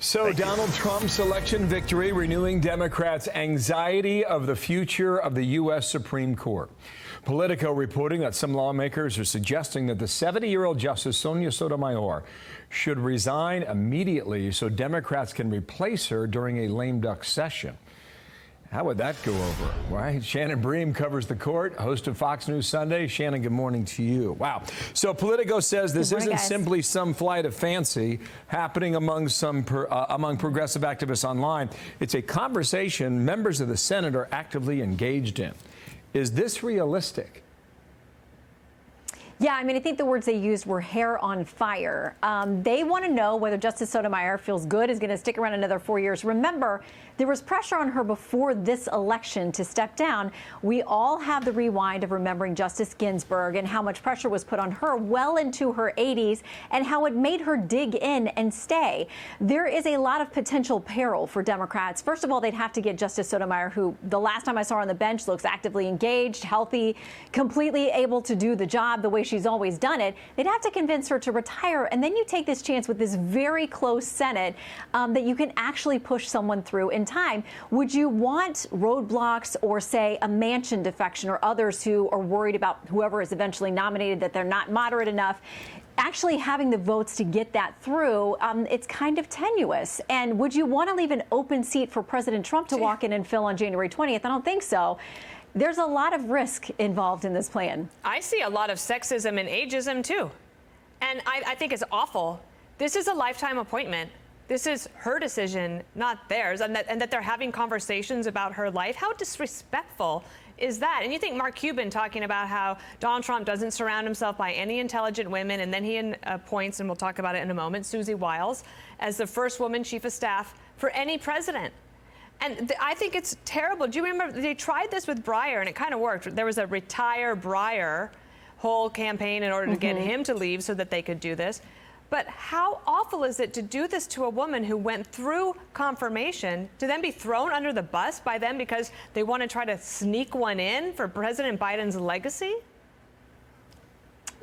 So Donald Trump's election victory renewing Democrats' anxiety of the future of the U.S. Supreme Court. Politico reporting that some lawmakers are suggesting that the 70-year-old Justice Sonia Sotomayor should resign immediately so Democrats can replace her during a lame duck session. How would that go over? Right? Shannon Bream covers the court, host of Fox News Sunday. Shannon, good morning to you. Wow. So Politico says this isn't simply some flight of fancy happening among among progressive activists online. It's a conversation members of the Senate are actively engaged in. Is this realistic? Yeah, I mean, I think the words they used were hair on fire. They want to know whether Justice Sotomayor feels good, is going to stick around another 4 years. Remember, there was pressure on her before this election to step down. We all have the rewind of remembering Justice Ginsburg and how much pressure was put on her well into her 80s and how it made her dig in and stay. There is a lot of potential peril for Democrats. First of all, they'd have to get Justice Sotomayor, who the last time I saw her on the bench looks actively engaged, healthy, completely able to do the job the way she's always done it. They'd have to convince her to retire, and then you take this chance with this very close Senate that you can actually push someone through in time. Would you want roadblocks or, say, a Manchin defection or others who are worried about whoever is eventually nominated, that they're not moderate enough? Actually having the votes to get that through, it's kind of tenuous. And would you want to leave an open seat for President Trump to walk in and fill on January 20th? I don't think so. There's a lot of risk involved in this plan. I see a lot of sexism and ageism, too. And I think it's awful. This is a lifetime appointment. This is her decision, not theirs, and that they're having conversations about her life. How disrespectful is that? And you think Mark Cuban talking about how Donald Trump doesn't surround himself by any intelligent women, and then he appoints, and we'll talk about it in a moment, Susie Wiles as the first woman chief of staff for any president. And I think it's terrible. Do you remember they tried this with Breyer, and it kind of worked? There was a retire Breyer whole campaign in order to get him to leave so that they could do this. But how awful is it to do this to a woman who went through confirmation, to then be thrown under the bus by them because they want to try to sneak one in for President Biden's legacy?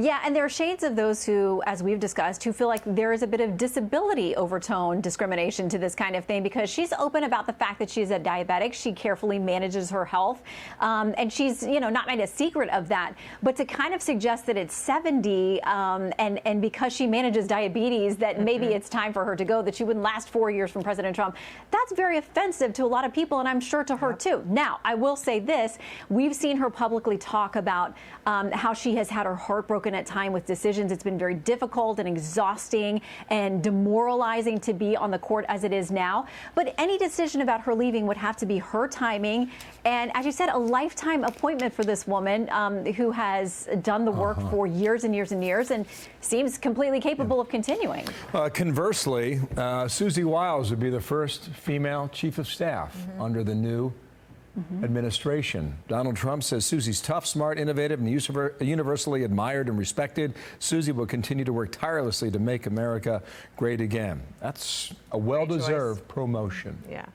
Yeah, and there are shades of those who, as we've discussed, who feel like there is a bit of disability overtone discrimination to this kind of thing, because she's open about the fact that she's a diabetic. She carefully manages her health, and she's, not made a secret of that. But to kind of suggest that it's 70 and because she manages diabetes that maybe it's time for her to go, that she wouldn't last 4 years from President Trump, that's very offensive to a lot of people, and I'm sure to her too. Now, I will say this. We've seen her publicly talk about how she has had her heart broken at time with decisions. It's been very difficult and exhausting and demoralizing to be on the court as it is now. But any decision about her leaving would have to be her timing. And as you said, a lifetime appointment for this woman who has done the work for years and years and years and seems completely capable of continuing. Conversely, Susie Wiles would be the first female chief of staff under the new administration. Donald Trump says Susie's tough, smart, innovative, and universally admired and respected. Susie will continue to work tirelessly to make America great again. That's a well-deserved promotion. Yeah.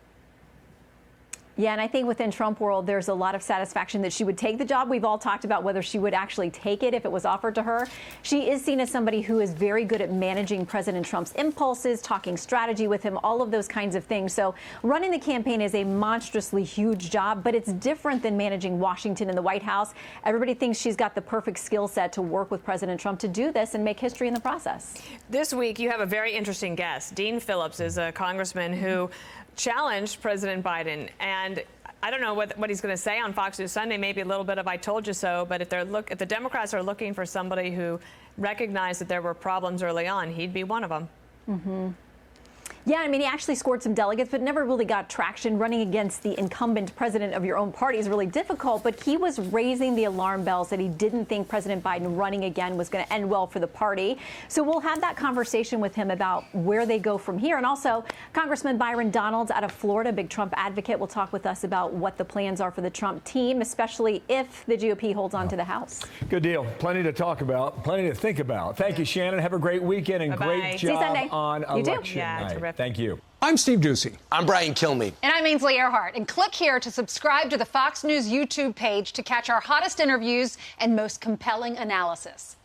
Yeah, and I think within Trump world, there's a lot of satisfaction that she would take the job. We've all talked about whether she would actually take it if it was offered to her. She is seen as somebody who is very good at managing President Trump's impulses, talking strategy with him, all of those kinds of things. So running the campaign is a monstrously huge job, but it's different than managing Washington and the White House. Everybody thinks she's got the perfect skill set to work with President Trump to do this and make history in the process. This week, you have a very interesting guest. Dean Phillips is a congressman who challenged President Biden, and I don't know what he's going to say on Fox News Sunday. Maybe a little bit of "I told you so." But if the Democrats are looking for somebody who recognized that there were problems early on, he'd be one of them. Yeah, I mean, he actually scored some delegates, but never really got traction. Running against the incumbent president of your own party is really difficult, but he was raising the alarm bells that he didn't think President Biden running again was going to end well for the party. So we'll have that conversation with him about where they go from here. And also, Congressman Byron Donalds out of Florida, big Trump advocate, will talk with us about what the plans are for the Trump team, especially if the GOP holds on to the House. Good deal. Plenty to talk about, plenty to think about. Thank you, Shannon. Have a great weekend and great job on election night. Terrific. Thank you. I'm Steve Ducey. I'm Brian Kilmeade. And I'm Ainsley Earhart. And click here to subscribe to the Fox News YouTube page to catch our hottest interviews and most compelling analysis.